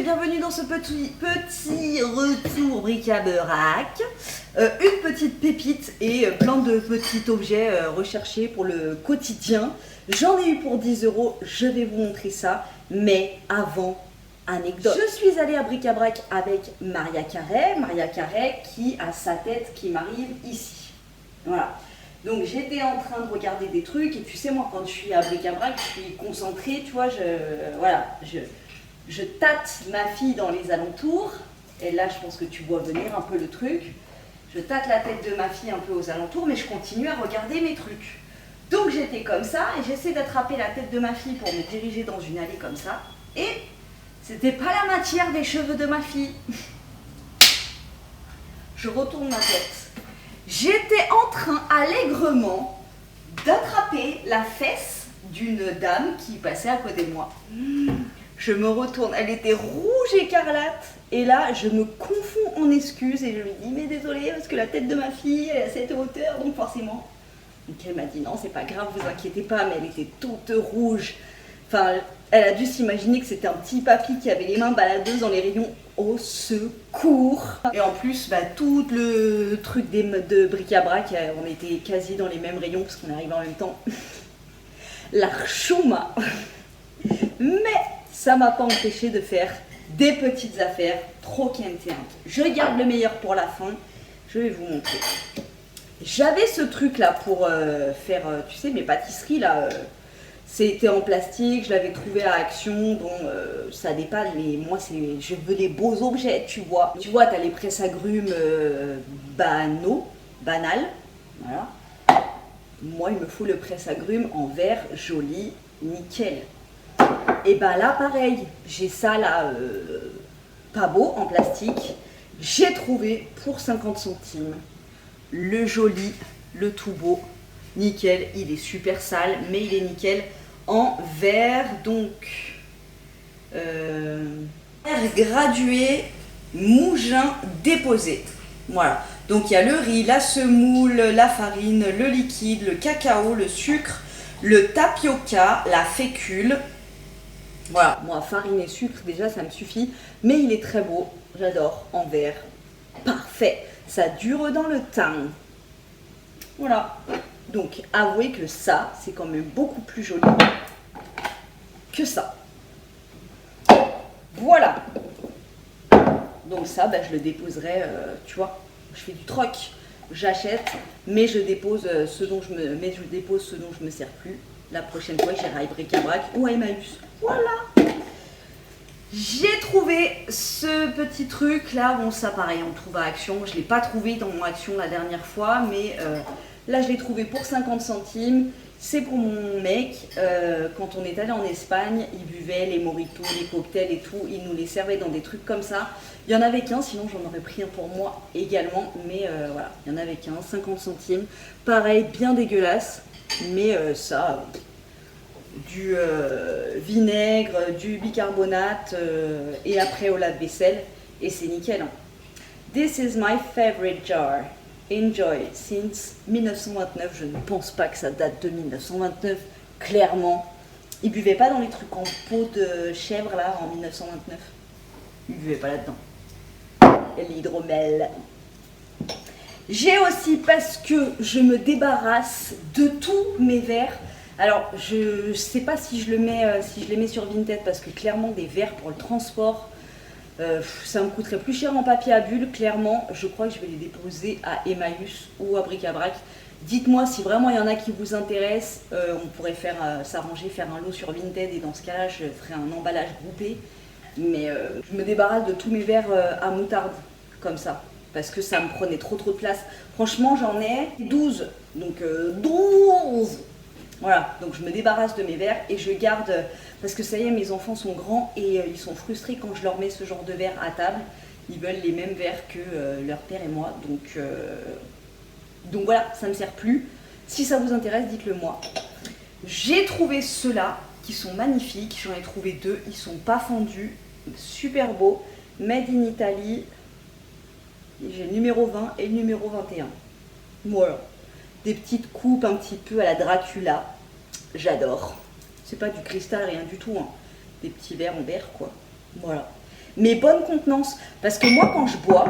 bienvenue dans ce petit retour bric-à-brac. Une petite pépite et plein de petits objets recherchés pour le quotidien. J'en ai eu pour 10 €, je vais vous montrer ça, mais avant, anecdote. Je suis allée à bric-à-brac avec Maria Carré qui a sa tête qui m'arrive ici. Voilà. Donc j'étais en train de regarder des trucs et tu sais moi quand je suis à bric-à-brac je suis concentrée, tu vois, je tâte ma fille dans les alentours et là je pense que tu vois venir un peu le truc. Je tâte la tête de ma fille un peu aux alentours mais je continue à regarder mes trucs. Donc j'étais comme ça et j'essaie d'attraper la tête de ma fille pour me diriger dans une allée comme ça et c'était pas la matière des cheveux de ma fille. Je retourne ma tête. J'étais en train allègrement d'attraper la fesse d'une dame qui passait à côté de moi. Je me retourne, elle était rouge écarlate et là je me confonds en excuses et je lui dis mais désolée parce que la tête de ma fille elle est à cette hauteur donc forcément. Donc elle m'a dit non c'est pas grave, vous inquiétez pas, mais elle était toute rouge. Enfin elle a dû s'imaginer que c'était un petit papy qui avait les mains baladeuses dans les rayons. Au secours. Et en plus, tout le truc de bric-à-brac, on était quasi dans les mêmes rayons parce qu'on arrivait en même temps. L'archouma. Mais ça m'a pas empêché de faire des petites affaires trop quintéantes. Je garde le meilleur pour la fin. Je vais vous montrer. J'avais ce truc là pour faire, tu sais, mes pâtisseries là. C'était en plastique, je l'avais trouvé à Action, bon ça dépanne, mais moi je veux des beaux objets, tu vois. Tu vois, t'as les presses-agrumes banal, voilà. Moi, il me faut le presse-agrumes en verre joli, nickel. Et là, pareil, j'ai ça là, pas beau, en plastique. J'ai trouvé pour 50 centimes le joli, le tout beau, nickel. Il est super sale, mais il est nickel. En verre, donc verre gradué, mougin déposé. Voilà. Donc il y a le riz, la semoule, la farine, le liquide, le cacao, le sucre, le tapioca, la fécule. Voilà. Moi, farine et sucre, déjà, ça me suffit. Mais il est très beau. J'adore. En verre. Parfait. Ça dure dans le temps. Voilà. Donc, avouez que ça, c'est quand même beaucoup plus joli que ça. Voilà. Donc ça, je le déposerai, tu vois, je fais du troc. J'achète, mais je dépose ce dont je me sers plus. La prochaine fois, j'irai à bric-à-brac ou à Emmaüs. Voilà. J'ai trouvé ce petit truc là. Bon, ça pareil, on le trouve à Action. Je ne l'ai pas trouvé dans mon Action la dernière fois, mais là, je l'ai trouvé pour 50 centimes. C'est pour mon mec. Quand on est allé en Espagne, il buvait les mojitos, les cocktails et tout. Il nous les servait dans des trucs comme ça. Il y en avait qu'un, sinon j'en aurais pris un pour moi également. Mais voilà, il y en avait qu'un, 50 centimes. Pareil, bien dégueulasse. Mais ça, du vinaigre, du bicarbonate et après au lave-vaisselle. Et c'est nickel. Hein. This is my favorite jar. Enjoy since 1929. Je ne pense pas que ça date de 1929, clairement. Ils buvaient pas dans les trucs en peau de chèvre là en 1929. Ils buvaient pas là-dedans. L'hydromel. J'ai aussi parce que je me débarrasse de tous mes verres. Alors je sais pas si je les mets sur Vinted parce que clairement des verres pour le transport. Ça me coûterait plus cher en papier à bulles, clairement. Je crois que je vais les déposer à Emmaüs ou à bric-à-brac. Dites-moi si vraiment il y en a qui vous intéressent. On pourrait s'arranger, faire un lot sur Vinted et dans ce cas-là, je ferai un emballage groupé. Mais je me débarrasse de tous mes verres à moutarde, comme ça. Parce que ça me prenait trop de place. Franchement, j'en ai 12. Donc 12. Voilà, donc je me débarrasse de mes verres et je garde, parce que ça y est, mes enfants sont grands et ils sont frustrés quand je leur mets ce genre de verre à table. Ils veulent les mêmes verres que leur père et moi, donc voilà, ça ne me sert plus. Si ça vous intéresse, dites-le moi. J'ai trouvé ceux-là qui sont magnifiques, j'en ai trouvé deux, ils sont pas fondus, super beaux, made in Italy. J'ai le numéro 20 et le numéro 21. Voilà. Des petites coupes un petit peu à la Dracula. J'adore. C'est pas du cristal, rien du tout. Hein. Des petits verres en verre, quoi. Voilà. mais bonne contenance. Parce que moi, quand je bois,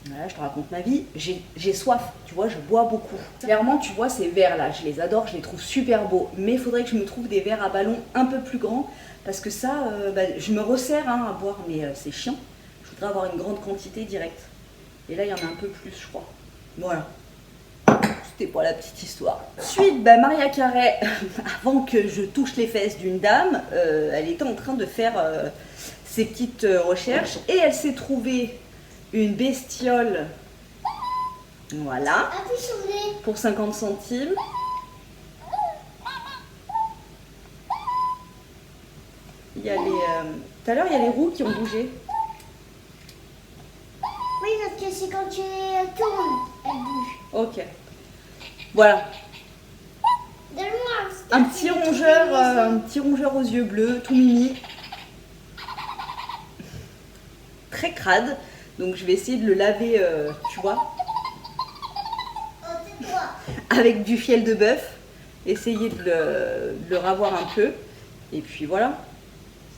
voilà, je te raconte ma vie, j'ai soif, tu vois, je bois beaucoup. Clairement, tu vois, ces verres-là, je les adore, je les trouve super beaux. Mais il faudrait que je me trouve des verres à ballon un peu plus grands. Parce que ça, je me resserre à boire, mais c'est chiant. Je voudrais avoir une grande quantité directe. Et là, il y en a un peu plus, je crois. Voilà. C'était pour la petite histoire. Ensuite, Maria Carey, avant que je touche les fesses d'une dame, elle était en train de faire ses petites recherches. Et elle s'est trouvée une bestiole. Voilà. Pour 50 centimes. Il y a les... Tout à l'heure, il y a les roues qui ont bougé. Oui, parce que c'est quand tu tournes, elle bouge. Ok. Voilà. Donne-moi Un petit rongeur aux yeux bleus, tout mimi. Très crade. Donc je vais essayer de le laver, tu vois. Oh, c'est toi. Avec du fiel de bœuf. Essayer de le ravoir un peu. Et puis voilà.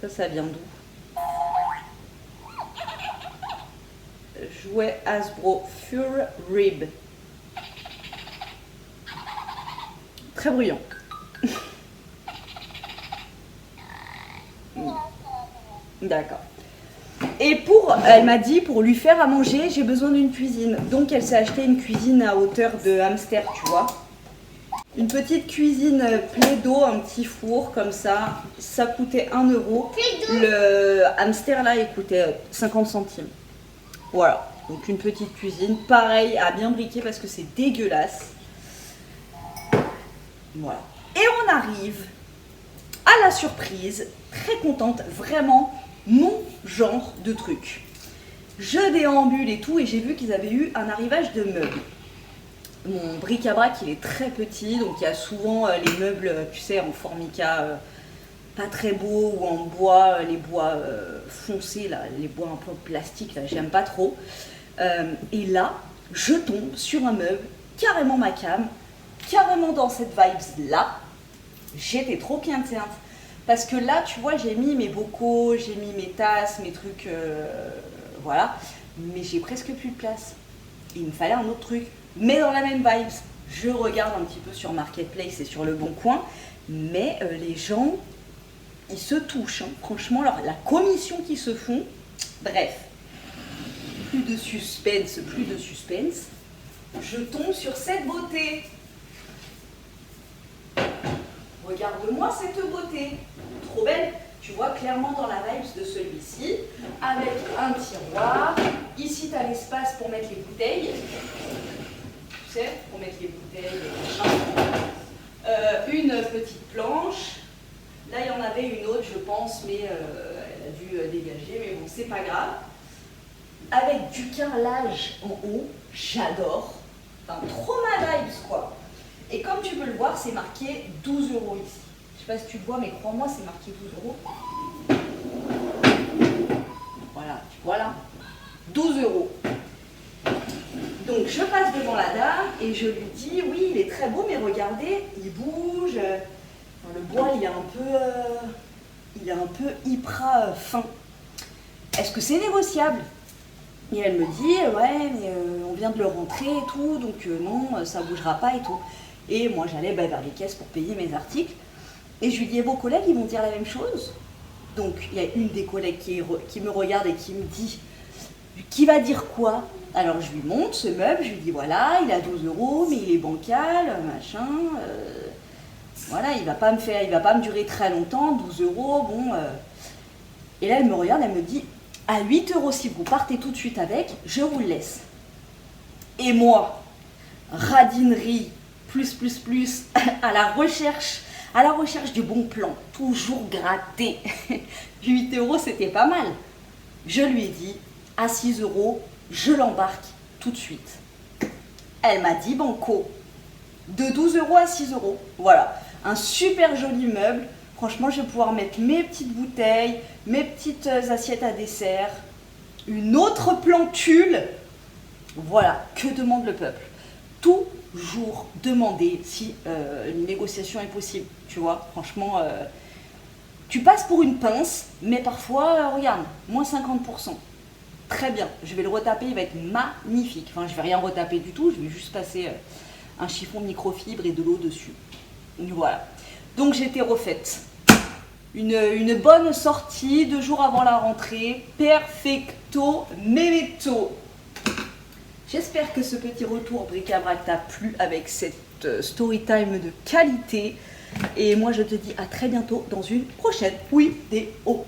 Ça vient d'où? Jouet Hasbro Fur Rib. Très bruyant. D'accord. Et elle m'a dit, pour lui faire à manger, j'ai besoin d'une cuisine. Donc elle s'est acheté une cuisine à hauteur de hamster, tu vois. Une petite cuisine Plaido, un petit four comme ça. Ça coûtait 1 euro. Le hamster là, il coûtait 50 centimes. Voilà. Donc une petite cuisine, pareil, à bien briquer parce que c'est dégueulasse. Voilà. Et on arrive à la surprise, très contente, vraiment mon genre de truc. Je déambule et tout et j'ai vu qu'ils avaient eu un arrivage de meubles. Mon bric-à-brac il est très petit, donc il y a souvent les meubles, tu sais, en formica pas très beaux ou en bois, les bois foncés, là, les bois un peu plastiques, là, j'aime pas trop. Et là, je tombe sur un meuble, carrément ma cam, carrément dans cette vibe là. J'étais trop contente. Parce que là, tu vois, j'ai mis mes bocaux, j'ai mis mes tasses, mes trucs, voilà. Mais j'ai presque plus de place. Il me fallait un autre truc. Mais dans la même vibe. Je regarde un petit peu sur Marketplace et sur Le Bon Coin. Mais les gens, ils se touchent. Hein. Franchement, la commission qu'ils se font. Bref. Plus de suspense, plus de suspense. Je tombe sur cette beauté. Regarde-moi cette beauté. Trop belle. Tu vois clairement dans la vibe de celui-ci. Avec un tiroir. Ici, tu as l'espace pour mettre les bouteilles. Tu sais, pour mettre les bouteilles et machin. Une petite planche. Là, il y en avait une autre, je pense, mais elle a dû dégager. Mais bon, c'est pas grave. Avec du carrelage en haut. J'adore. Enfin, trop ma vibes, quoi. Et comme tu peux le voir, c'est marqué 12 € ici. Je sais pas si tu le vois, mais crois-moi, c'est marqué 12 €. Voilà, tu vois là 12 €. Donc je passe devant la dame et je lui dis, oui, il est très beau, mais regardez, il bouge. Le bois, il est un peu hyper fin. Est-ce que c'est négociable? Et elle me dit, ouais, mais on vient de le rentrer et tout, donc non, ça bougera pas et tout. Et moi, j'allais vers les caisses pour payer mes articles. Et je lui dis, et vos collègues, ils vont dire la même chose? Donc, il y a une des collègues qui me regarde et qui me dit, qui va dire quoi? Alors, je lui montre ce meuble, je lui dis, voilà, il a 12 €, mais il est bancal, machin. Voilà, il va pas me durer très longtemps, 12 €, bon. Et là, elle me regarde, elle me dit, à 8 € si vous partez tout de suite avec, je vous le laisse. Et moi, radinerie, plus, à la recherche du bon plan, toujours gratté. 8 € c'était pas mal. Je lui ai dit, à 6 €, je l'embarque tout de suite. Elle m'a dit banco, de 12 € à 6 €. Voilà, un super joli meuble. Franchement, je vais pouvoir mettre mes petites bouteilles, mes petites assiettes à dessert, une autre plantule. Voilà, que demande le peuple? Toujours demander si une négociation est possible, tu vois. Franchement, Tu passes pour une pince, mais parfois, regarde, moins 50%. Très bien, je vais le retaper, il va être magnifique. Enfin, je vais rien retaper du tout, je vais juste passer un chiffon microfibre et de l'eau dessus. Voilà. Donc j'étais refaite. Une bonne sortie 2 jours avant la rentrée. Perfecto memento. J'espère que ce petit retour bric-à-brac t'a plu avec cette story time de qualité. Et moi je te dis à très bientôt dans une prochaine vidéo.